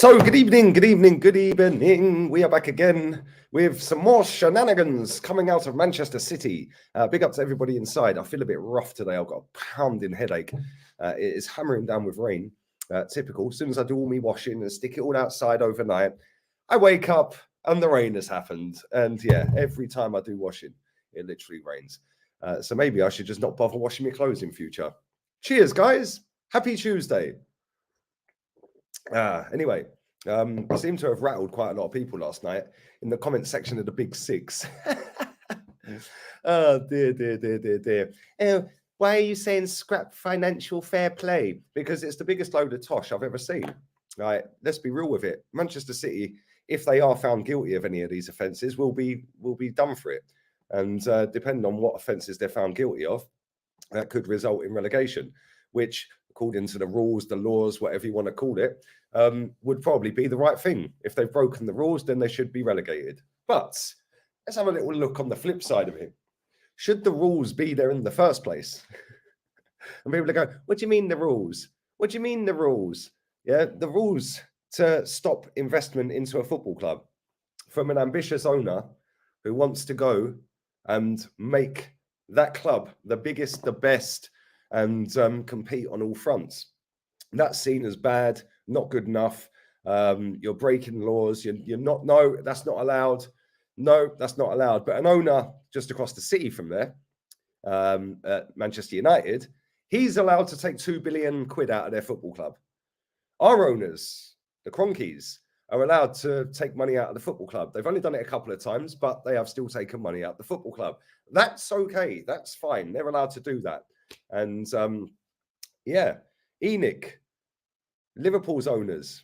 So, good evening, good evening, good evening. We are back again with some more shenanigans coming out of Manchester City. Big up to everybody inside. I feel a bit rough today. I've got a pounding headache. It is hammering down with rain. Typical. As soon as I do all my washing and stick it all outside overnight, I wake up and the rain has happened. And yeah, every time I do washing, it literally rains. So maybe I should just not bother washing my clothes in future. Cheers, guys. Happy Tuesday. Anyway, I seem to have rattled quite a lot of people last night in the comment section of the Big Six. Oh, dear. Oh, why are you saying scrap financial fair play? Because it's the biggest load of tosh I've ever seen. Right, let's be real with it. Manchester City, if they are found guilty of any of these offences, will be done for it. And depending on what offences they're found guilty of, that could result in relegation, which, according to the rules, the laws, whatever you want to call it, would probably be the right thing. If they've broken the rules, then they should be relegated. But let's have a little look on the flip side of it. Should the rules be there in the first place? And people are going, what do you mean the rules? What do you mean the rules? Yeah, the rules to stop investment into a football club from an ambitious owner who wants to go and make that club the biggest, the best, and compete on all fronts. That's seen as bad, not good enough. You're breaking laws. You're not. No, that's not allowed. No, that's not allowed. But an owner just across the city from there, at Manchester United, he's allowed to take £2 billion out of their football club. Our owners, the Cronkies, are allowed to take money out of the football club. They've only done it a couple of times, but they have still taken money out of the football club. That's okay. That's fine. They're allowed to do that. And yeah, ENIC, Liverpool's owners.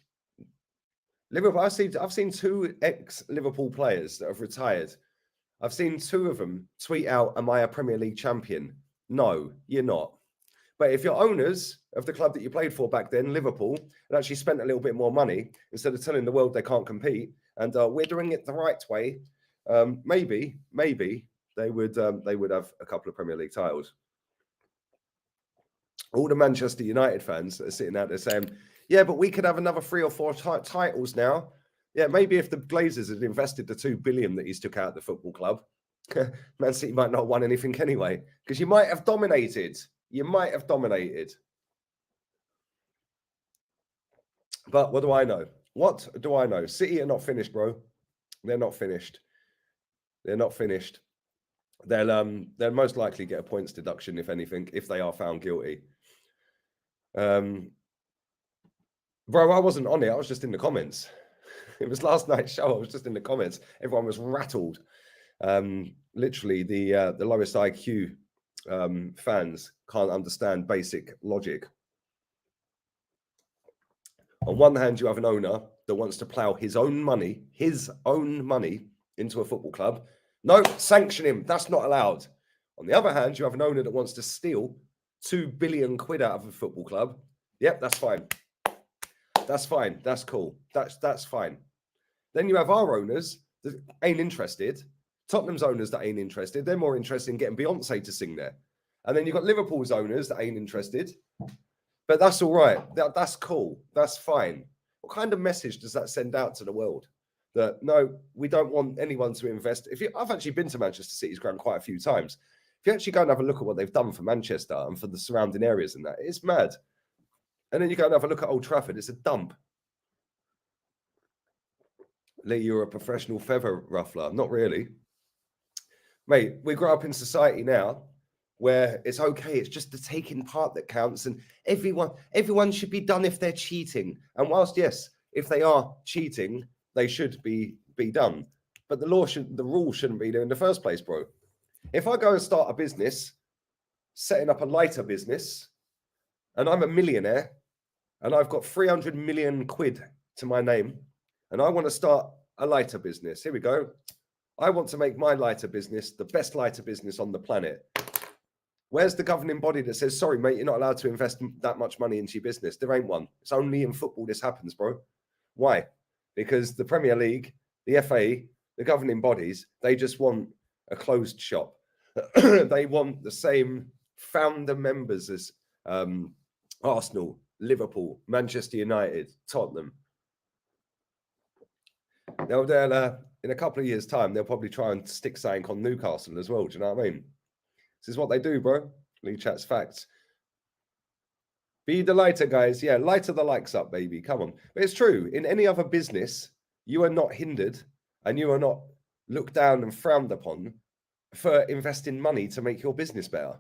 Liverpool. I've seen two ex-Liverpool players that have retired. I've seen two of them tweet out, "Am I a Premier League champion?" No, you're not. But if you're owners of the club that you played for back then, Liverpool, and actually spent a little bit more money instead of telling the world they can't compete, and we're doing it the right way, maybe they would have a couple of Premier League titles. All the Manchester United fans that are sitting out there saying, yeah, but we could have another 3 or 4 titles now. Yeah, maybe if the Glazers had invested the $2 billion that he's took out of the football club, Man City might not have won anything anyway, because you might have dominated. You might have dominated. But what do I know? What do I know? City are not finished, bro. They're not finished. They're not finished. They'll most likely get a points deduction, if anything, if they are found guilty. Bro, I wasn't on it. I was just in the comments. It was last night's show. I was just in the comments. Everyone was rattled. Literally, the lowest IQ fans can't understand basic logic. On one hand, you have an owner that wants to plough his own money into a football club. No, sanction him. That's not allowed. On the other hand, you have an owner that wants to steal £2 billion out of a football club. Yep, that's fine. That's fine. That's cool. That's fine. Then you have our owners that ain't interested. Tottenham's owners that ain't interested. They're more interested in getting Beyonce to sing there. And then you've got Liverpool's owners that ain't interested. But that's all right. That's cool. That's fine. What kind of message does that send out to the world? That, no, we don't want anyone to invest. I've actually been to Manchester City's ground quite a few times. If you actually go and have a look at what they've done for Manchester and for the surrounding areas and that, it's mad. And then you go and have a look at Old Trafford. It's a dump. Lee, you're a professional feather ruffler. Not really. Mate, we grow up in society now where it's okay. It's just the taking part that counts. And everyone should be done if they're cheating. And whilst, yes, if they are cheating, they should be done. But the rule shouldn't be there in the first place, bro. If I go and start a business, setting up a lighter business, and I'm a millionaire, and I've got 300 million quid to my name, and I want to start a lighter business. Here we go. I want to make my lighter business the best lighter business on the planet. Where's the governing body that says, sorry, mate, you're not allowed to invest that much money into your business? There ain't one. It's only in football this happens, bro. Why? Because the Premier League, the FA, the governing bodies, they just want a closed shop. They want the same founder members as Arsenal, Liverpool, Manchester United, Tottenham. They'll in a couple of years' time, they'll probably try and stick something on Newcastle as well. Do you know what I mean? This is what they do, bro. League Chat's facts. Be the lighter, guys. Yeah, lighter the likes up, baby. Come on. But it's true. In any other business, you are not hindered and you are not looked down and frowned upon for investing money to make your business better.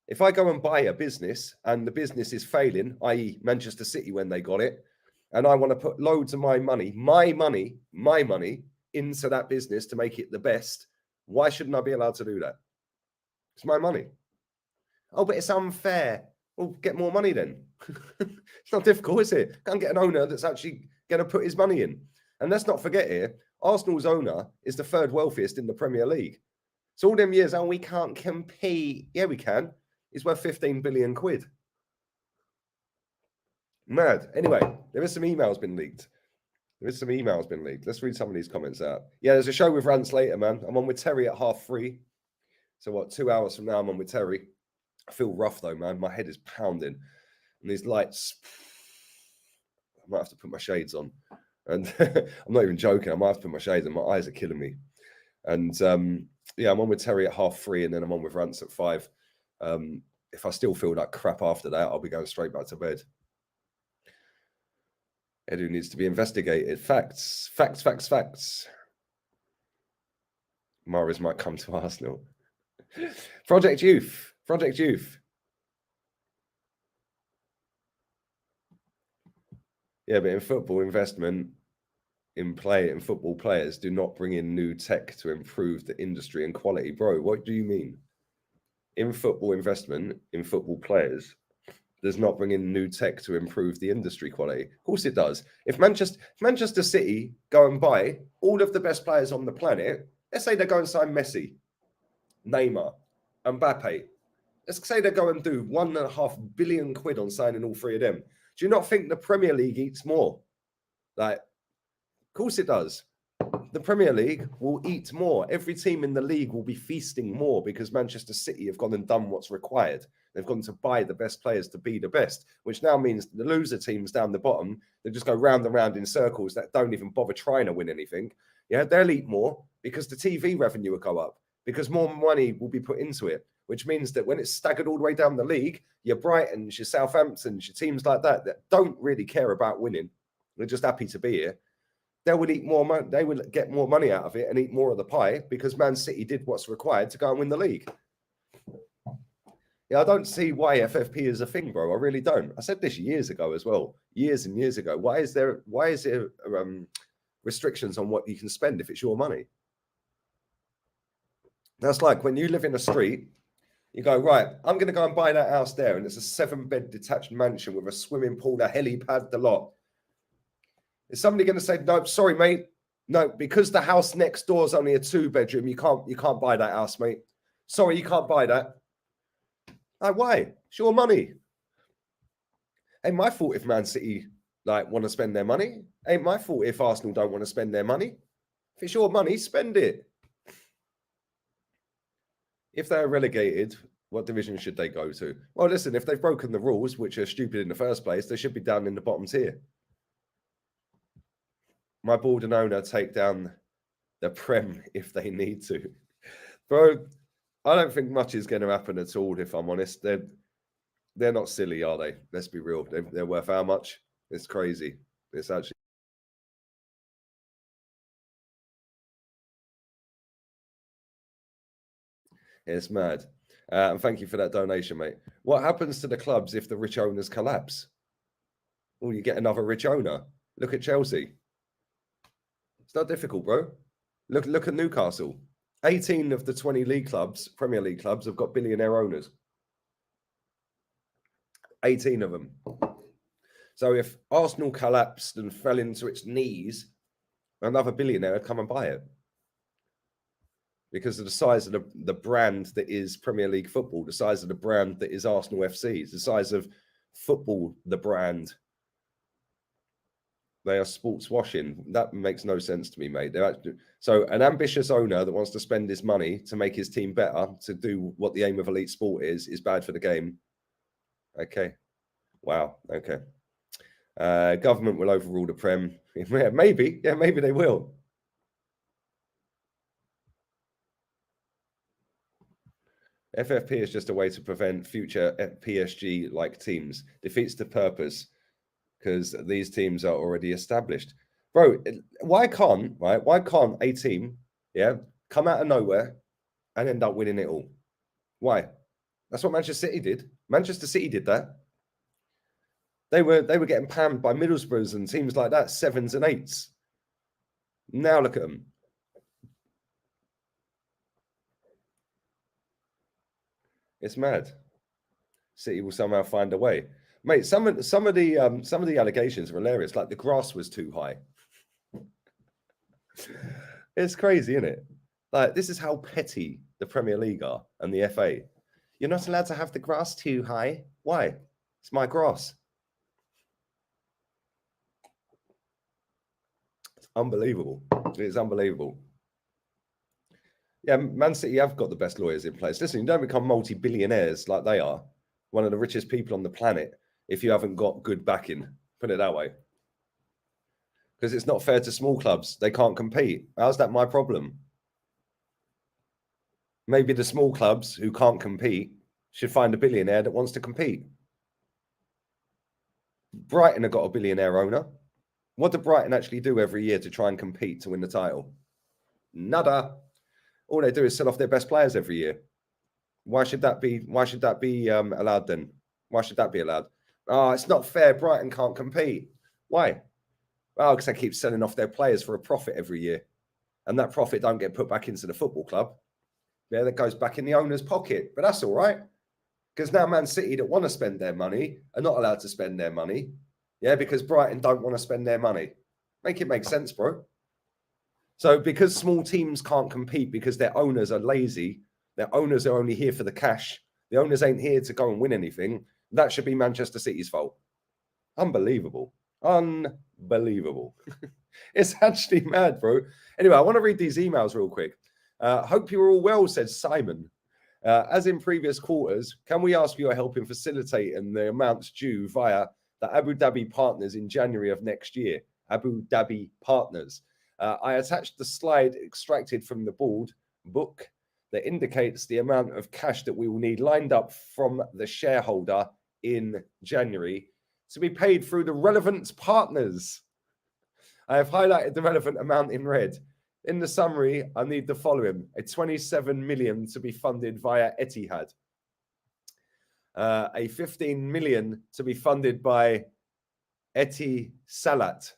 If I go and buy a business and the business is failing, i.e. Manchester City when they got it, and I want to put loads of my money into that business to make it the best, why shouldn't I be allowed to do that? It's my money. Oh, but it's unfair. Well, get more money then. It's not difficult, is it? Go and get an owner that's actually going to put his money in. And let's not forget here, Arsenal's owner is the third wealthiest in the Premier League. So all them years, we can't compete. Yeah, we can. He's worth 15 billion quid. Mad. Anyway, there is some emails been leaked. Let's read some of these comments out. Yeah, there's a show with Rants later, man. I'm on with Terry at 3:30. So what, 2 hours from now, I'm on with Terry. I feel rough though, man. My head is pounding. And these lights, I might have to put my shades on. And I'm not even joking. I might have to put my shades on. My eyes are killing me. And yeah, I'm on with Terry at 3:30 and then I'm on with Rants at 5. If I still feel like crap after that, I'll be going straight back to bed. Edu needs to be investigated. Facts. Mahrez might come to Arsenal. Project Youth. Yeah, but in football, investment in football players do not bring in new tech to improve the industry and quality. Bro, what do you mean? In football investment in football players does not bring in new tech to improve the industry quality. Of course it does. If Manchester City go and buy all of the best players on the planet, let's say they go and sign Messi, Neymar, Mbappe. Let's say they go and do 1.5 billion quid on signing all three of them. Do you not think the Premier League eats more? Like, of course it does. The Premier League will eat more. Every team in the league will be feasting more because Manchester City have gone and done what's required. They've gone to buy the best players to be the best, which now means the loser teams down the bottom, they just go round and round in circles that don't even bother trying to win anything. Yeah, they'll eat more because the TV revenue will go up, because more money will be put into it, which means that when it's staggered all the way down the league, your Brightons, your Southamptons, your teams like that don't really care about winning. They're just happy to be here. They would eat more money. They would get more money out of it and eat more of the pie because Man City did what's required to go and win the league. Yeah, I don't see why FFP is a thing, bro. I really don't. I said this years ago as well, years and years ago. Why is there restrictions on what you can spend if it's your money? That's like when you live in a street, you go, right, I'm going to go and buy that house there, and it's a 7-bed detached mansion with a swimming pool, a helipad, the lot. Is somebody going to say, no, sorry, mate? No, because the house next door is only a 2-bedroom, you can't buy that house, mate. Sorry, you can't buy that. Like, why? It's your money. Ain't my fault if Man City want to spend their money. Ain't my fault if Arsenal don't want to spend their money. If it's your money, spend it. If they're relegated, what division should they go to? Well, listen, if they've broken the rules, which are stupid in the first place, they should be down in the bottom tier. My board and owner take down the Prem if they need to. Bro, I don't think much is going to happen at all, if I'm honest. They're not silly, are they? Let's be real. They're worth how much? It's crazy. It's actually... It's mad. And thank you for that donation, mate. What happens to the clubs if the rich owners collapse? Well, you get another rich owner. Look at Chelsea. It's not difficult, bro. Look at Newcastle. 18 of the 20 league clubs, Premier League clubs, have got billionaire owners. 18 of them. So if Arsenal collapsed and fell into its knees, another billionaire would come and buy it. Because of the size of the brand that is Premier League football, the size of the brand that is Arsenal FC, the size of football, the brand. They are sports washing. That makes no sense to me, mate. So an ambitious owner that wants to spend his money to make his team better, to do what the aim of elite sport is bad for the game. Okay. Wow. Okay. Government will overrule the Prem. Yeah, maybe. Yeah, maybe they will. FFP is just a way to prevent future PSG-like teams. Defeats the purpose because these teams are already established. Bro, why can't a team, come out of nowhere and end up winning it all? Why? That's what Manchester City did. Manchester City did that. They were getting pammed by Middlesbroughs and teams like that, 7s and 8s. Now look at them. It's mad. City will somehow find a way, mate. Some of the allegations are hilarious. Like the grass was too high. It's crazy, isn't it? Like this is how petty the Premier League are and the FA. You're not allowed to have the grass too high. Why? It's my grass. It's unbelievable. It's unbelievable. Yeah, Man City have got the best lawyers in place. Listen, you don't become multi-billionaires like they are, one of the richest people on the planet, if you haven't got good backing. Put it that way. Because it's not fair to small clubs. They can't compete. How's that my problem? Maybe the small clubs who can't compete should find a billionaire that wants to compete. Brighton have got a billionaire owner. What do Brighton actually do every year to try and compete to win the title? Nada. All they do is sell off their best players every year. Why should that be? Why should that be allowed then? Why should that be allowed? Oh, it's not fair. Brighton can't compete. Why? Oh, because they keep selling off their players for a profit every year, and that profit don't get put back into the football club. Yeah, that goes back in the owner's pocket. But that's all right, because now Man City that want to spend their money are not allowed to spend their money. Yeah, because Brighton don't want to spend their money. Make it make sense, bro. So because small teams can't compete because their owners are lazy, their owners are only here for the cash, the owners ain't here to go and win anything, that should be Manchester City's fault. Unbelievable. Unbelievable. It's actually mad, bro. Anyway, I want to read these emails real quick. Hope you're all well, said Simon. As in previous quarters, can we ask for your help in facilitating the amounts due via the Abu Dhabi partners in January of next year? Abu Dhabi partners. I attached the slide extracted from the book that indicates the amount of cash that we will need lined up from the shareholder in January to be paid through the relevant partners. I have highlighted the relevant amount in red. In the summary, I need the following: a 27 million to be funded via Etihad, a 15 million to be funded by Etisalat.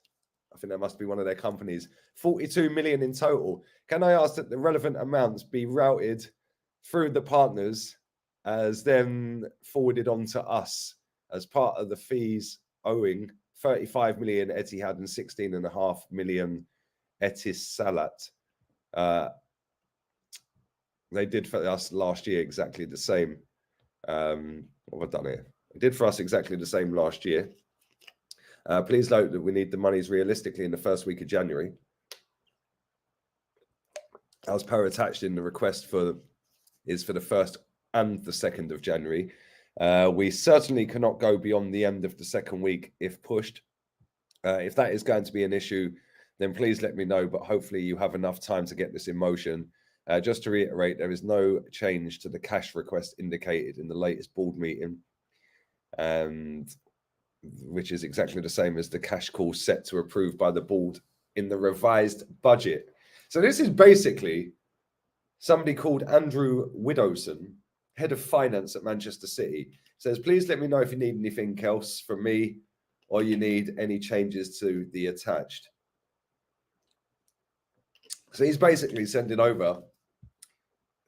I think that must be one of their companies. 42 million in total. Can I ask that the relevant amounts be routed through the partners as then forwarded on to us as part of the fees owing 35 million Etihad and 16.5 million Etisalat. They did for us last year exactly the same. What have I done here? They did for us exactly the same last year. Please note that we need the monies realistically in the first week of January. As per attached in the request is for the 1st and the 2nd of January. We certainly cannot go beyond the end of the 2nd week if pushed. If that is going to be an issue, then please let me know, but hopefully you have enough time to get this in motion. Just to reiterate, there is no change to the cash request indicated in the latest board meeting, and which is exactly the same as the cash call set to approve by the board in the revised budget. So this is basically somebody called Andrew Widowson, head of finance at Manchester City, says, please let me know if you need anything else from me or you need any changes to the attached. So he's basically sending over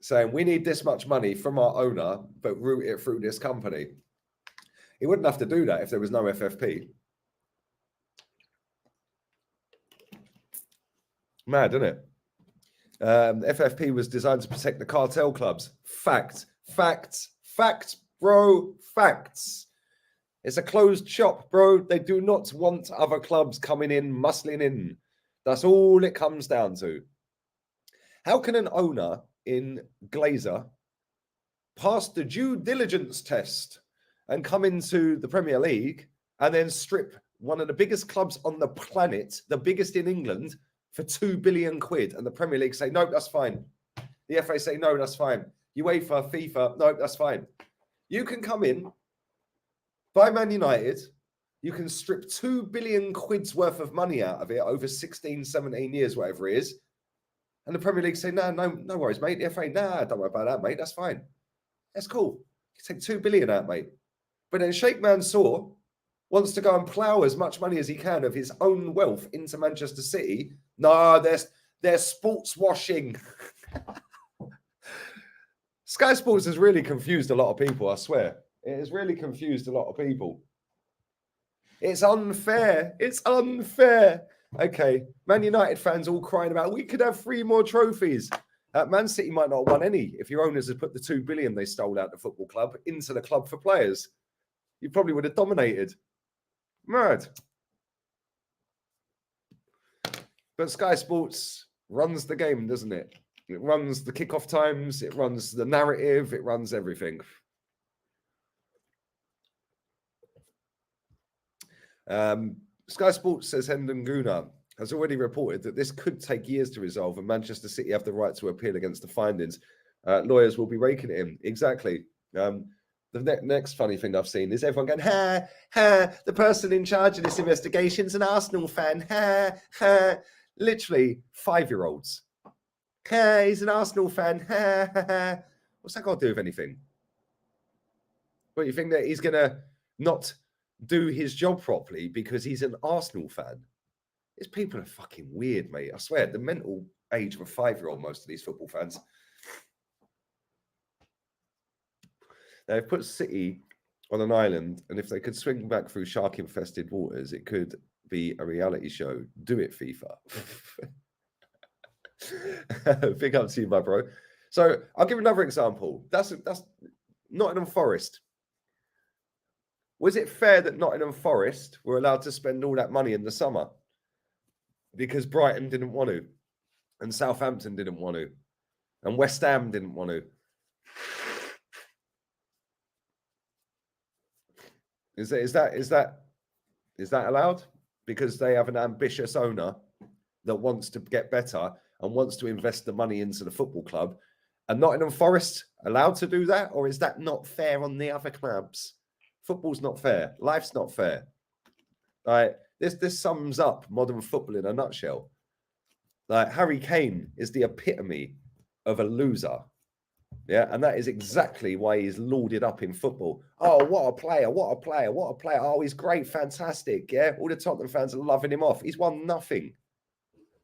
saying, we need this much money from our owner, but route it through this company. He wouldn't have to do that if there was no FFP. Mad, isn't it? FFP was designed to protect the cartel clubs. Facts, bro, facts. It's a closed shop, bro. They do not want other clubs coming in, muscling in. That's all it comes down to. How can an owner in Glazer pass the due diligence test and come into the Premier League and then strip one of the biggest clubs on the planet, the biggest in England, for 2 billion quid, and the Premier League say, no, that's fine. The FA say, no, that's fine. UEFA, FIFA, no, that's fine. You can come in, buy Man United, you can strip 2 billion quid's worth of money out of it over 16, 17 years, whatever it is. And the Premier League say, no worries, mate. The FA, don't worry about that, mate. That's fine. That's cool. You take 2 billion out, mate. But then Sheikh Mansour wants to go and plough as much money as he can of his own wealth into Manchester City. No, they're sports washing. Sky Sports has really confused a lot of people, I swear. It has really confused a lot of people. It's unfair. It's unfair. Okay, Man United fans all crying about, we could have 3 more trophies. Man City might not have won any if your owners had put the 2 billion they stole out the football club into the club for players. You probably would have dominated. Mad. But Sky Sports runs the game, doesn't it? It runs the kickoff times, it runs the narrative, it runs everything. Sky Sports says Hendon Guna has already reported that this could take years to resolve and Manchester City have the right to appeal against the findings. Lawyers will be raking it in. Exactly. The next funny thing I've seen is everyone going, the person in charge of this investigation is an Arsenal fan. Literally 5-year-olds. He's an Arsenal fan. What's that got to do with anything? Well, you think that he's going to not do his job properly because he's an Arsenal fan? These people are fucking weird, mate. I swear, the mental age of a 5-year-old, most of these football fans. They've put City on an island, and if they could swing back through shark-infested waters, it could be a reality show. Do it, FIFA. Big up to you, my bro. So I'll give another example. That's Nottingham Forest. Was it fair that Nottingham Forest were allowed to spend all that money in the summer? Because Brighton didn't want to, and Southampton didn't want to, and West Ham didn't want to. Is that allowed? Because they have an ambitious owner that wants to get better and wants to invest the money into the football club. And Nottingham Forest allowed to do that? Or is that not fair on the other clubs? Football's not fair. Life's not fair. Like, this sums up modern football in a nutshell. Like, Harry Kane is the epitome of a loser. Yeah, and that is exactly why he's lauded up in football. Oh, what a player, what a player, what a player. Oh, he's great, fantastic. Yeah, all the Tottenham fans are loving him off. He's won nothing.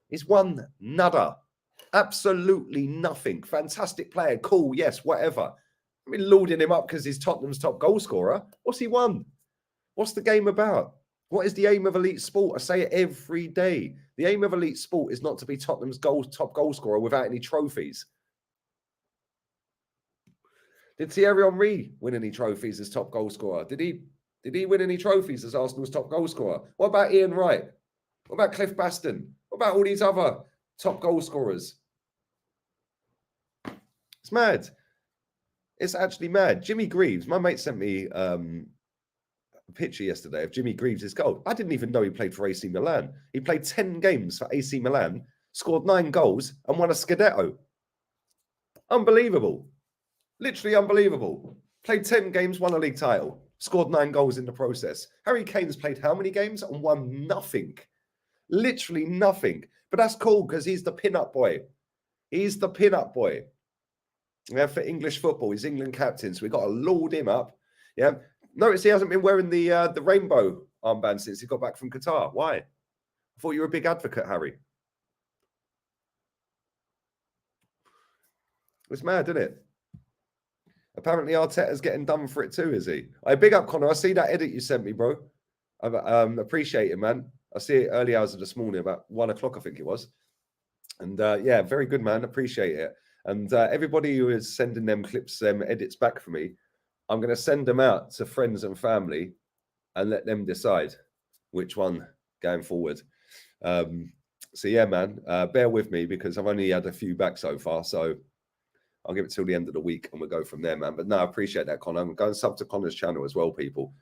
He's won nada. Absolutely nothing. Fantastic player, cool, yes, whatever. I mean, lauding him up because he's Tottenham's top goal scorer. What's he won? What's the game about? What is the aim of elite sport? I say it every day. The aim of elite sport is not to be Tottenham's top goal scorer without any trophies. Did Thierry Henry win any trophies as top goal scorer? Did he win any trophies as Arsenal's top goal scorer? What about Ian Wright? What about Cliff Baston? What about all these other top goal scorers? It's mad. It's actually mad. Jimmy Greaves, my mate sent me a picture yesterday of Jimmy Greaves' goal. I didn't even know he played for AC Milan. He played 10 games for AC Milan, scored 9 goals and won a Scudetto. Unbelievable. Literally unbelievable. Played 10 games, won a league title, scored 9 goals in the process. Harry Kane's played how many games and won nothing? Literally nothing. But that's cool because he's the pin-up boy. He's the pin-up boy. Yeah, for English football, he's England captain, so we've got to laud him up. Yeah. Notice he hasn't been wearing the rainbow armband since he got back from Qatar. Why? I thought you were a big advocate, Harry. It's mad, isn't it? Apparently Arteta's getting done for it too, is he? Hey, big up, Connor. I see that edit you sent me, bro. I appreciate it, man. I see it early hours of this morning, about 1 o'clock, I think it was. And yeah, very good, man. Appreciate it. And everybody who is sending them clips, them edits back for me, I'm going to send them out to friends and family and let them decide which one going forward. So yeah, man, bear with me because I've only had a few back so far. So I'll give it till the end of the week and we'll go from there, man. But no, I appreciate that, Connor. I'm going to sub to Connor's channel as well, people.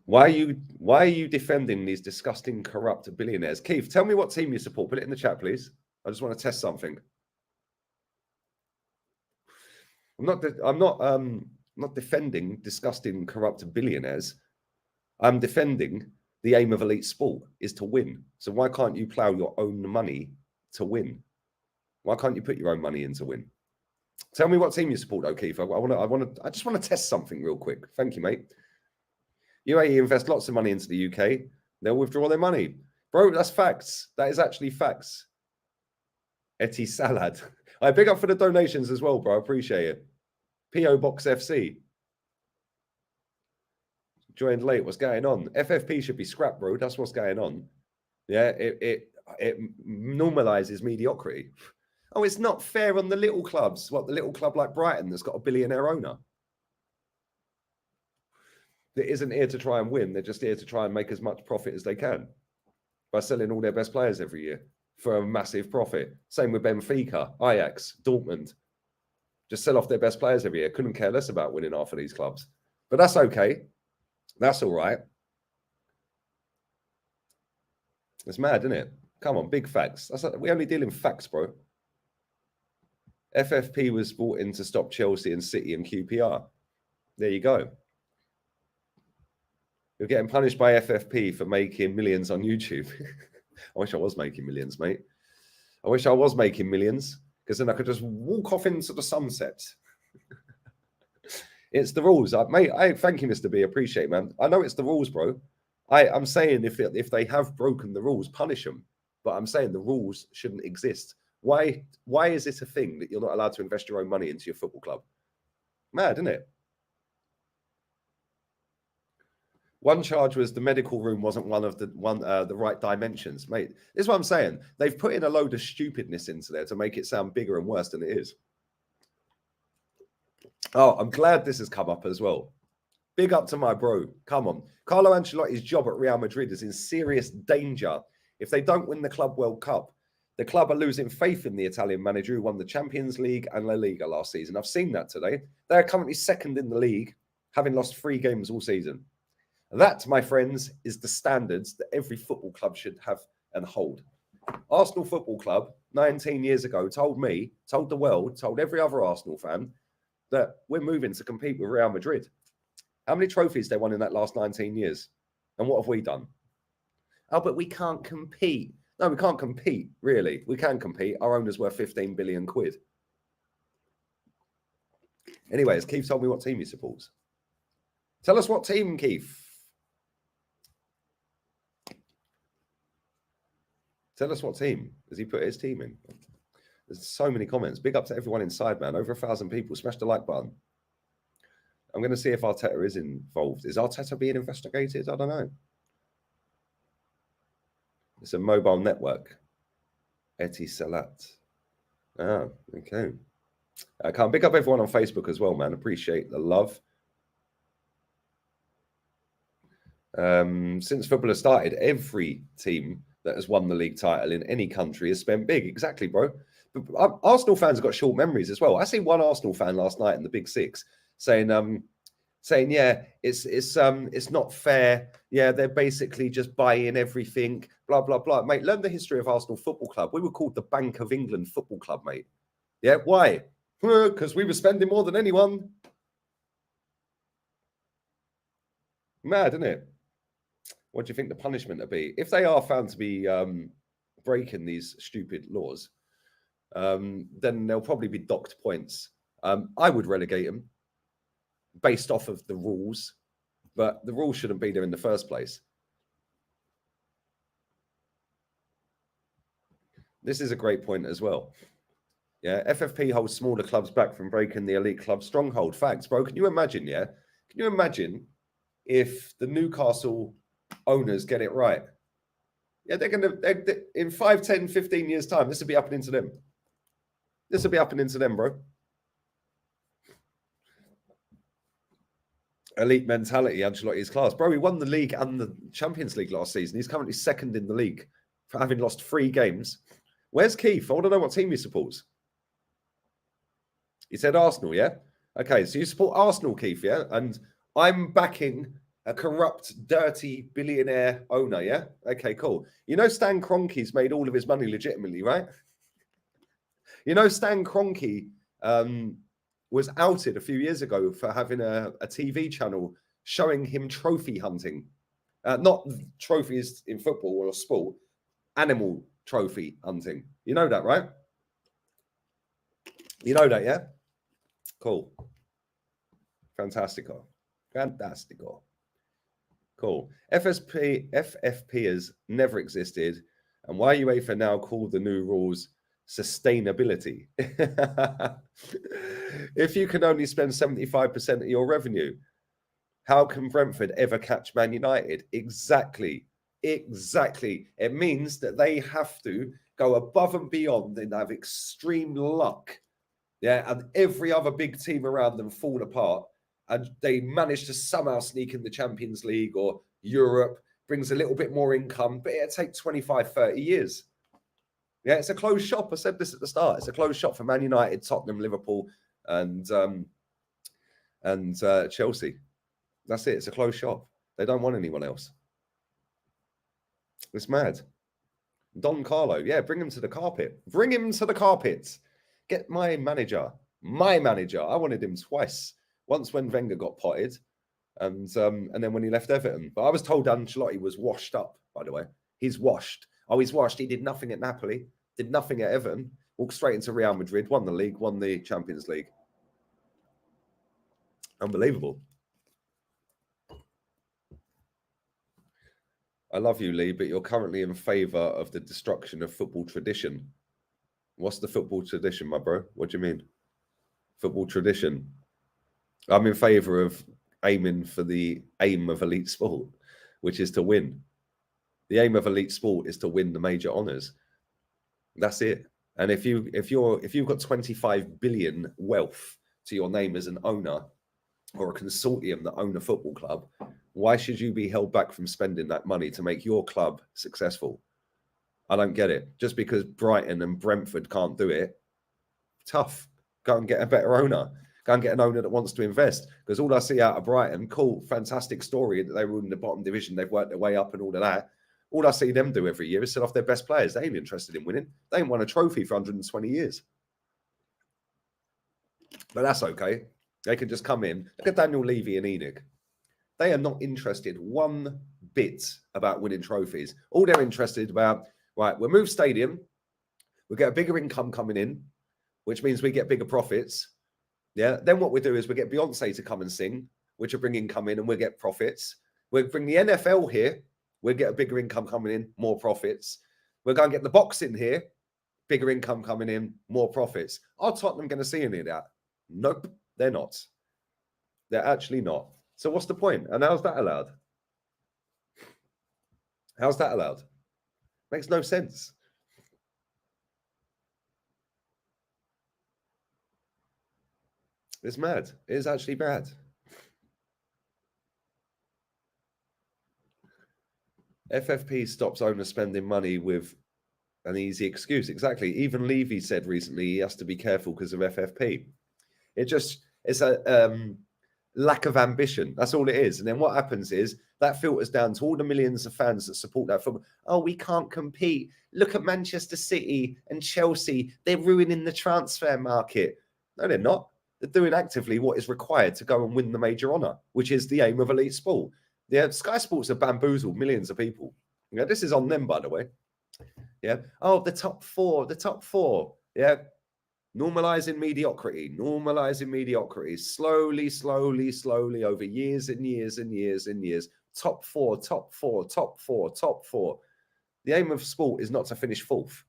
Why are you defending these disgusting, corrupt billionaires? Keith, tell me what team you support. Put it in the chat, please. I just want to test something. I'm not defending disgusting, corrupt billionaires. I'm defending the aim of elite sport is to win. So why can't you plow your own money to win? Why can't you put your own money in to win? Tell me what team you support, though, Keith. I just want to test something real quick. Thank you, mate. UAE invest lots of money into the UK. They'll withdraw their money. Bro, that's facts. That is actually facts. Etty Salad. I big up for the donations as well, bro. I appreciate it. PO Box FC. Joined late. What's going on? FFP should be scrapped, bro. That's what's going on. Yeah, it normalizes mediocrity. Oh, it's not fair on the little clubs. What, the little club like Brighton that's got a billionaire owner? That isn't here to try and win. They're just here to try and make as much profit as they can by selling all their best players every year for a massive profit. Same with Benfica, Ajax, Dortmund. Just sell off their best players every year. Couldn't care less about winning half of these clubs. But that's okay. That's all right. It's mad, isn't it? Come on, big facts. We only deal in facts, bro. FFP was brought in to stop Chelsea and City and QPR. There you go. You're getting punished by FFP for making millions on YouTube. I wish I was making millions, mate. I wish I was making millions, because then I could just walk off into the sunset. It's the rules. Mate, I thank you, Mr. B. Appreciate it, man. I know it's the rules, bro. I'm saying if they have broken the rules, punish them. But I'm saying the rules shouldn't exist. Why is it a thing that you're not allowed to invest your own money into your football club? Mad, isn't it? One charge was the medical room wasn't the right dimensions, mate. This is what I'm saying. They've put in a load of stupidness into there to make it sound bigger and worse than it is. Oh, I'm glad this has come up as well. Big up to my bro. Come on. Carlo Ancelotti's job at Real Madrid is in serious danger. If they don't win the Club World Cup, the club are losing faith in the Italian manager who won the Champions League and La Liga last season. I've seen that today. They're currently second in the league, having lost 3 games all season. That, my friends, is the standards that every football club should have and hold. Arsenal Football Club, 19 years ago, told me, told the world, told every other Arsenal fan that we're moving to compete with Real Madrid. How many trophies they won in that last 19 years? And what have we done? Oh, but we can't compete. No, we can't compete, really. We can compete. Our owner's worth 15 billion quid. Anyways, Keith told me what team he supports. Tell us what team, Keith. Tell us what team. Has he put his team in? There's so many comments. Big up to everyone inside, man. Over 1,000 people. Smash the like button. I'm going to see if Arteta is involved. Is Arteta being investigated? I don't know. It's a mobile network. Etty Salat. Ah, okay. I can't pick up everyone on Facebook as well, man. Appreciate the love. Since football has started, every team that has won the league title in any country has spent big. Exactly, bro. But Arsenal fans have got short memories as well. I see one Arsenal fan last night in the Big Six saying, yeah, it's not fair. Yeah, they're basically just buying everything, blah, blah, blah. Mate, learn the history of Arsenal Football Club. We were called the Bank of England Football Club, mate. Yeah, why? Because we were spending more than anyone. Mad, isn't it? What do you think the punishment would be? If they are found to be breaking these stupid laws, then they'll probably be docked points. I would relegate them based off of the rules, but the rules shouldn't be there in the first place. This is a great point as well. Yeah, FFP holds smaller clubs back from breaking the elite club stronghold. Facts, bro. Can you imagine, yeah? Can you imagine if the Newcastle owners get it right? Yeah, they're going to, in 5, 10, 15 years' time, this will be happening to them. This will be happening to them, bro. Elite mentality, Ancelotti's class. Bro, he won the league and the Champions League last season. He's currently second in the league for having lost 3 games. Where's Keith? I want to know what team he supports. He said Arsenal, yeah? Okay, so you support Arsenal, Keith, yeah? And I'm backing A corrupt, dirty billionaire owner, yeah? Okay, cool. You know Stan Kroenke's made all of his money legitimately, right? You know Stan Kroenke was outed a few years ago for having a TV channel showing him trophy hunting. Not trophies in football or sport, animal trophy hunting. You know that, right? You know that, yeah? Cool. Fantastico. Fantastico. Cool. FFP has never existed. And why UEFA now call the new rules sustainability? If you can only spend 75% of your revenue, how can Brentford ever catch Man United? Exactly. Exactly. It means that they have to go above and beyond and have extreme luck. Yeah. And every other big team around them fall apart. And they manage to somehow sneak in the Champions League or Europe, brings a little bit more income, but it'll take 25, 30 years. Yeah, it's a closed shop. I said this at the start. It's a closed shop for Man United, Tottenham, Liverpool, and Chelsea. That's it. It's a closed shop. They don't want anyone else. It's mad. Don Carlo, yeah, bring him to the carpet. Bring him to the carpet. Get my manager. My manager. I wanted him twice. Once when Wenger got potted, and then when he left Everton. But I was told Ancelotti was washed up, by the way. He's washed. Oh, he's washed. He did nothing at Napoli, did nothing at Everton, walked straight into Real Madrid, won the league, won the Champions League. Unbelievable. I love you, Lee, but you're currently in favour of the destruction of football tradition. What's the football tradition, my bro? What do you mean? Football tradition. I'm in favour of aiming for the aim of elite sport, which is to win. The aim of elite sport is to win the major honours. That's it. And if you've got 25 billion wealth to your name as an owner or a consortium that own a football club, why should you be held back from spending that money to make your club successful? I don't get it. Just because Brighton and Brentford can't do it, tough. Go and get a better owner. Go and get an owner that wants to invest. Because all I see out of Brighton, cool, fantastic story that they were in the bottom division, they've worked their way up and all of that. All I see them do every year is sell off their best players. They ain't interested in winning. They ain't won a trophy for 120 years. But that's okay. They can just come in. Look at Daniel Levy and Enoch. They are not interested one bit about winning trophies. All they're interested about, right, we'll move stadium. We'll get a bigger income coming in, which means we get bigger profits. Yeah. Then what we do is we get Beyonce to come and sing, which will bring income in and we'll get profits. We'll bring the NFL here. We'll get a bigger income coming in, more profits. We're going to get the boxing here, bigger income coming in, more profits. Are Tottenham going to see any of that? Nope, they're not. They're actually not. So what's the point? And how's that allowed? How's that allowed? Makes no sense. It's mad. It is actually bad. FFP stops owners spending money with an easy excuse. Exactly. Even Levy said recently he has to be careful because of FFP. It's a lack of ambition. That's all it is. And then what happens is that filters down to all the millions of fans that support that football. Oh, we can't compete. Look at Manchester City and Chelsea. They're ruining the transfer market. No, they're not. They're doing actively what is required to go and win the major honour, which is the aim of elite sport. Yeah, Sky Sports have bamboozled millions of people. Yeah, this is on them, by the way. Yeah. Oh, the top four. Yeah. Normalizing mediocrity, slowly over years and years and years and years. Top four. The aim of sport is not to finish fourth.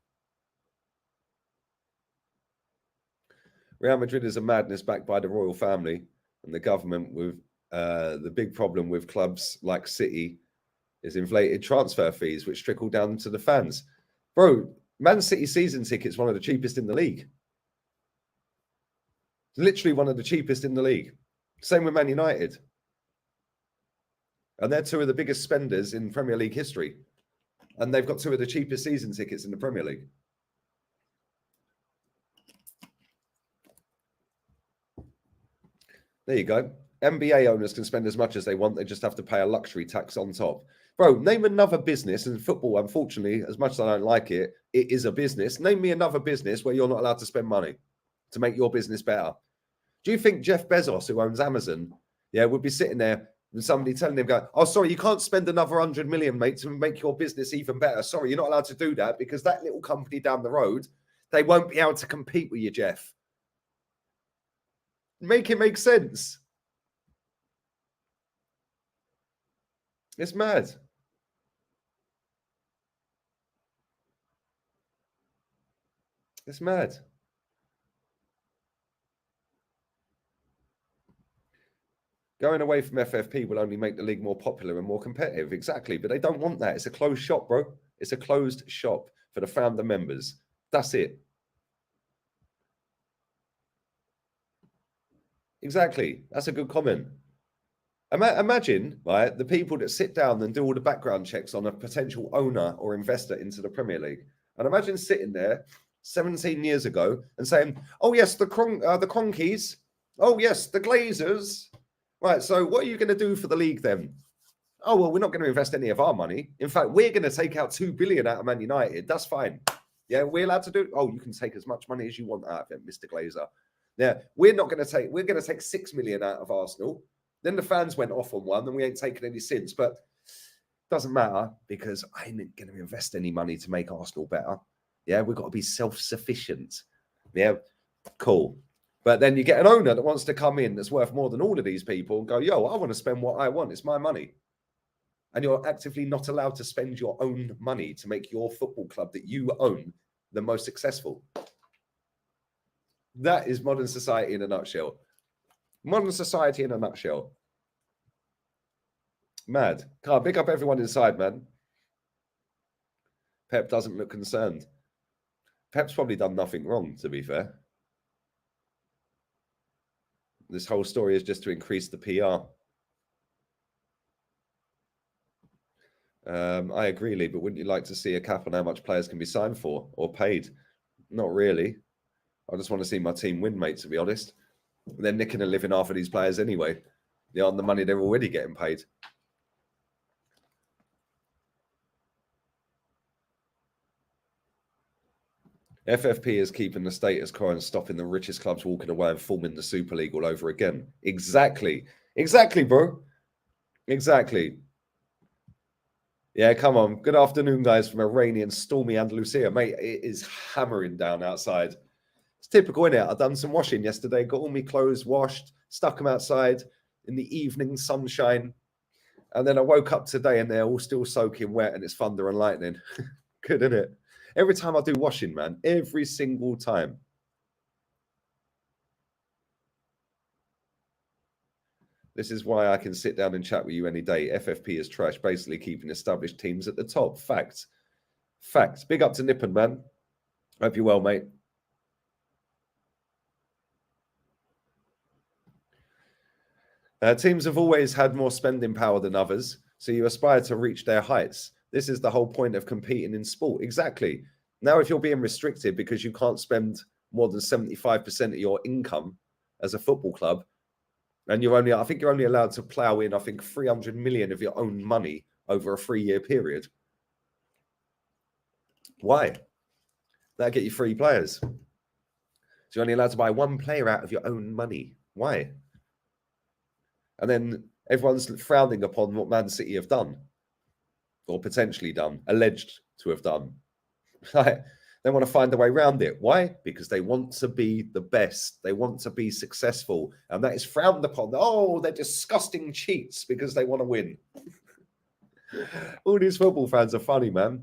Real Madrid is a madness backed by the royal family and the government. With the big problem with clubs like City is inflated transfer fees, which trickle down to the fans. Bro, Man City season tickets one of the cheapest in the league. Literally one of the cheapest in the league. Same with Man United. And they're two of the biggest spenders in Premier League history. And they've got two of the cheapest season tickets in the Premier League. There you go. NBA owners can spend as much as they want. They just have to pay a luxury tax on top. Bro, name another business, and football, unfortunately, as much as I don't like it, it is a business. Name me another business where you're not allowed to spend money to make your business better. Do you think Jeff Bezos, who owns Amazon, would be sitting there and somebody telling him, oh, sorry, you can't spend another 100 million, mate, to make your business even better. Sorry, you're not allowed to do that because that little company down the road, they won't be able to compete with you, Jeff. Make it make sense. It's mad. It's mad. Going away from FFP will only make the league more popular and more competitive. Exactly. But they don't want that. It's a closed shop, bro. It's a closed shop for the founder members. That's it. Exactly. That's a good comment. Imagine, right, the people that sit down and do all the background checks on a potential owner or investor into the Premier League. And imagine sitting there 17 years ago and saying, oh, yes, the Cronkies. Oh, yes, the Glazers. Right, so what are you going to do for the league then? Oh, well, we're not going to invest any of our money. In fact, we're going to take out 2 billion out of Man United. That's fine. Yeah, we're allowed to do it. Oh, you can take as much money as you want out of it, Mr. Glazer. Yeah, we're going to take 6 million out of Arsenal. Then the fans went off on one and we ain't taken any since. But it doesn't matter because I ain't going to invest any money to make Arsenal better. Yeah, we've got to be self-sufficient. Yeah, cool. But then you get an owner that wants to come in that's worth more than all of these people and go, yo, I want to spend what I want. It's my money. And you're actively not allowed to spend your own money to make your football club that you own the most successful. That is modern society in a nutshell. Modern society in a nutshell. Mad. Can't pick up everyone inside, man. Pep doesn't look concerned. Pep's probably done nothing wrong, to be fair. This whole story is just to increase the PR. I agree, Lee, but wouldn't you like to see a cap on how much players can be signed for or paid? Not really. I just want to see my team win, mate, to be honest. They're nicking a living off of these players anyway. They're on the money they're already getting paid. FFP is keeping the status quo and stopping the richest clubs walking away and forming the Super League all over again. Exactly. Exactly, bro. Exactly. Yeah, come on. Good afternoon, guys, from a rainy and stormy Andalusia. Mate, it is hammering down outside. It's typical, innit? I've done some washing yesterday, got all my clothes washed, stuck them outside in the evening sunshine. And then I woke up today and they're all still soaking wet and it's thunder and lightning. Good, isn't it? Every time I do washing, man, every single time. This is why I can sit down and chat with you any day. FFP is trash, basically keeping established teams at the top. Facts. Facts. Big up to Nippon, man. Hope you're well, mate. Teams have always had more spending power than others, so you aspire to reach their heights. This is the whole point of competing in sport. Exactly. Now, if you're being restricted because you can't spend more than 75% of your income as a football club, and I think you're only allowed to plow in, 300 million of your own money over a 3-year period. Why? That'll get you 3 players. So you're only allowed to buy 1 player out of your own money. Why? And then everyone's frowning upon what Man City have done, or potentially done, alleged to have done. They want to find a way around it. Why? Because they want to be the best. They want to be successful. And that is frowned upon. Oh, they're disgusting cheats because they want to win. All these football fans are funny, man.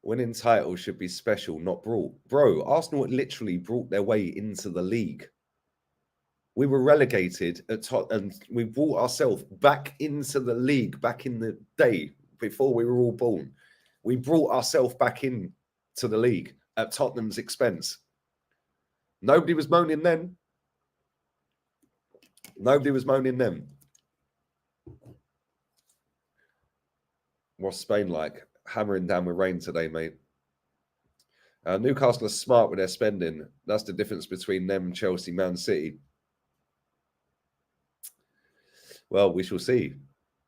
Winning titles should be special, not brought. Bro, Arsenal literally brought their way into the league. We were relegated at and we brought ourselves back into the league back in the day before we were all born. We brought ourselves back in to the league at Tottenham's expense. Nobody was moaning then. Nobody was moaning then. What's Spain like? Hammering down with rain today, mate. Newcastle are smart with their spending. That's the difference between them, Chelsea, Man City. Well, we shall see.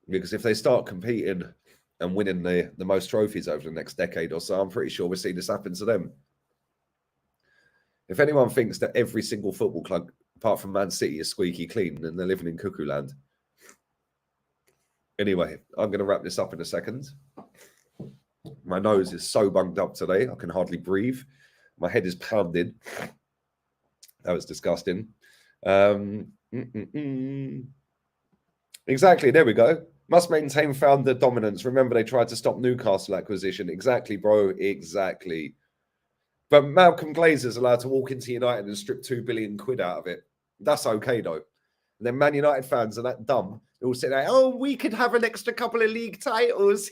Because if they start competing and winning the most trophies over the next decade or so, I'm pretty sure we'll see this happen to them. If anyone thinks that every single football club, apart from Man City, is squeaky clean, then they're living in cuckoo land. Anyway, I'm going to wrap this up in a second. My nose is so bunged up today, I can hardly breathe. My head is pounding. That was disgusting. Exactly, there we go. Must maintain founder dominance. Remember, they tried to stop Newcastle acquisition. Exactly, bro. Exactly. But Malcolm Glazer's allowed to walk into United and strip 2 billion quid out of it. That's okay, though. And then Man United fans are that dumb. They all sit there, oh, we could have an extra couple of league titles.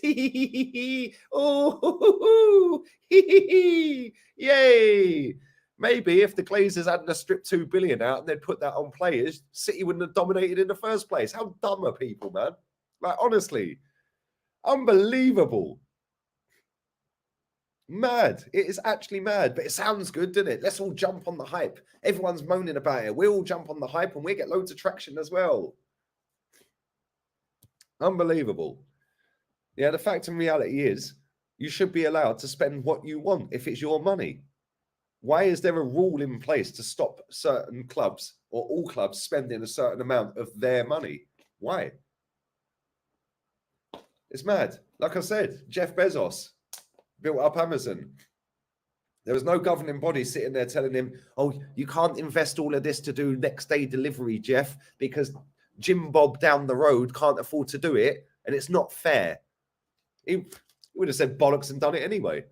Oh, yay. Maybe if the Glazers hadn't stripped 2 billion out and they'd put that on players, City wouldn't have dominated in the first place. How dumb are people, man? Like, honestly, unbelievable. Mad. It is actually mad, but it sounds good, doesn't it? Let's all jump on the hype. Everyone's moaning about it. We all jump on the hype and we get loads of traction as well. Unbelievable. Yeah, the fact and reality is you should be allowed to spend what you want if it's your money. Why is there a rule in place to stop certain clubs or all clubs spending a certain amount of their money? Why? It's mad. Like I said, Jeff Bezos built up Amazon. There was no governing body sitting there telling him, oh, you can't invest all of this to do next day delivery, Jeff, because Jim Bob down the road can't afford to do it, and it's not fair. He would have said bollocks and done it anyway.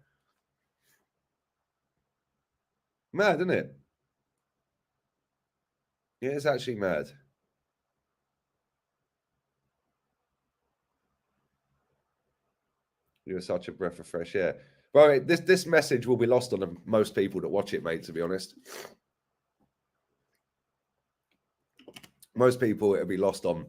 Mad, isn't it? Yeah, it's actually mad. You're such a breath of fresh air. Well, this message will be lost on most people that watch it, mate, to be honest. Most people it'll be lost on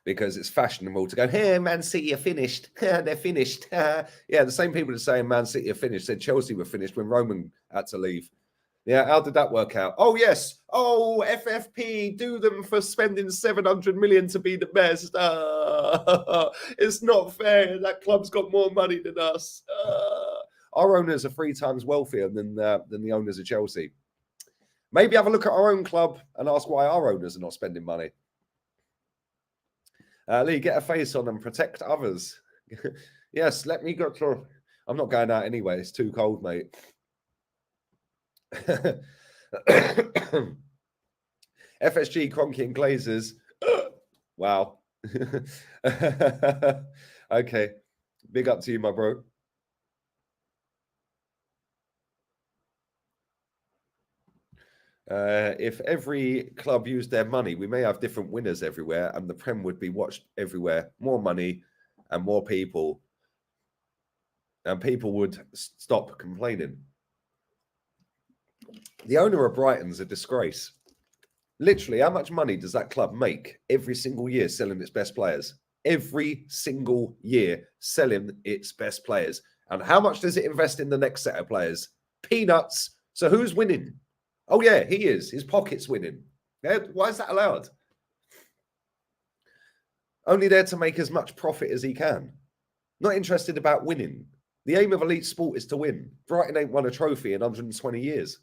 because it's fashionable to go, hey, Man City are finished. They're finished. Yeah, the same people that saying Man City are finished said Chelsea were finished when Roman had to leave. Yeah, how did that work out? Oh, yes. Oh, FFP, do them for spending 700 million to be the best. It's not fair. That club's got more money than us. Our owners are 3 times wealthier than the owners of Chelsea. Maybe have a look at our own club and ask why our owners are not spending money. Lee, get a face on and protect others. Yes, let me go to... I'm not going out anyway. It's too cold, mate. FSG, Cronky and Glazers. Wow. Okay. Big up to you, my bro. If every club used their money, we may have different winners everywhere, and the Prem would be watched everywhere. More money and more people, and people would stop complaining. The owner of Brighton's a disgrace. Literally, how much money does that club make every single year selling its best players? Every single year selling its best players. And how much does it invest in the next set of players? Peanuts. So who's winning? Oh, yeah, he is. His pocket's winning. Yeah, why is that allowed? Only there to make as much profit as he can. Not interested about winning. The aim of elite sport is to win. Brighton ain't won a trophy in 120 years.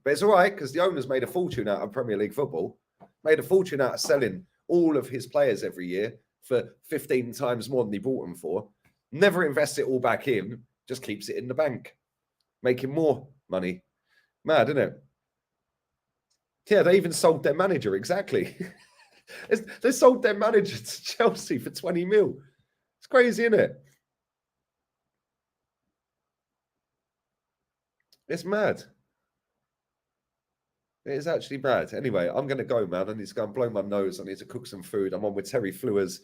But it's all right because the owner's made a fortune out of Premier League football, made a fortune out of selling all of his players every year for 15 times more than he bought them for. Never invests it all back in, just keeps it in the bank, making more money. Mad, isn't it? Yeah, they even sold their manager, exactly. They sold their manager to Chelsea for 20 mil. It's crazy, isn't it? It's mad. It is actually bad. Anyway, I'm going to go, man. I need to go and blow my nose. I need to cook some food. I'm on with Terry Flewers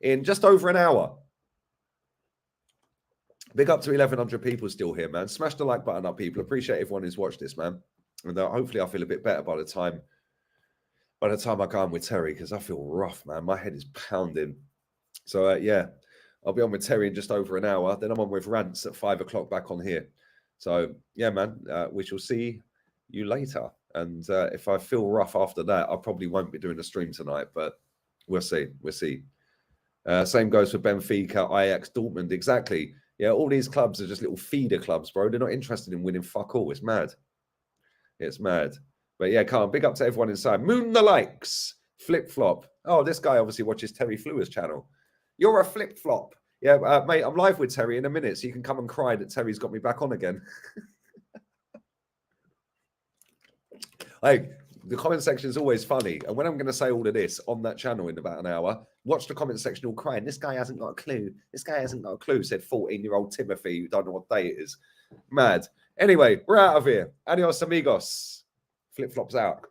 in just over an hour. Big up to 1,100 people still here, man. Smash the like button up, people. Appreciate everyone who's watched this, man. And hopefully I feel a bit better by the time I go on with Terry, because I feel rough, man. My head is pounding. So, yeah, I'll be on with Terry in just over an hour. Then I'm on with Rants at 5 o'clock back on here. So yeah, man, we shall see you later. And if I feel rough after that, I probably won't be doing a stream tonight, but we'll see. We'll see. Same goes for Benfica, Ajax, Dortmund. Exactly. Yeah, all these clubs are just little feeder clubs, bro. They're not interested in winning fuck all. It's mad. It's mad. But yeah, Carl, big up to everyone inside. Moon the likes. Flip flop. Oh, this guy obviously watches Terry Fluer's channel. You're a flip flop. Yeah, mate, I'm live with Terry in a minute, so you can come and cry that Terry's got me back on again. Like, the comment section is always funny. And when I'm going to say all of this on that channel in about an hour, watch the comment section all crying. This guy hasn't got a clue. This guy hasn't got a clue, said 14-year-old Timothy, who don't know what day it is. Mad. Anyway, we're out of here. Adios, amigos. Flip flops out.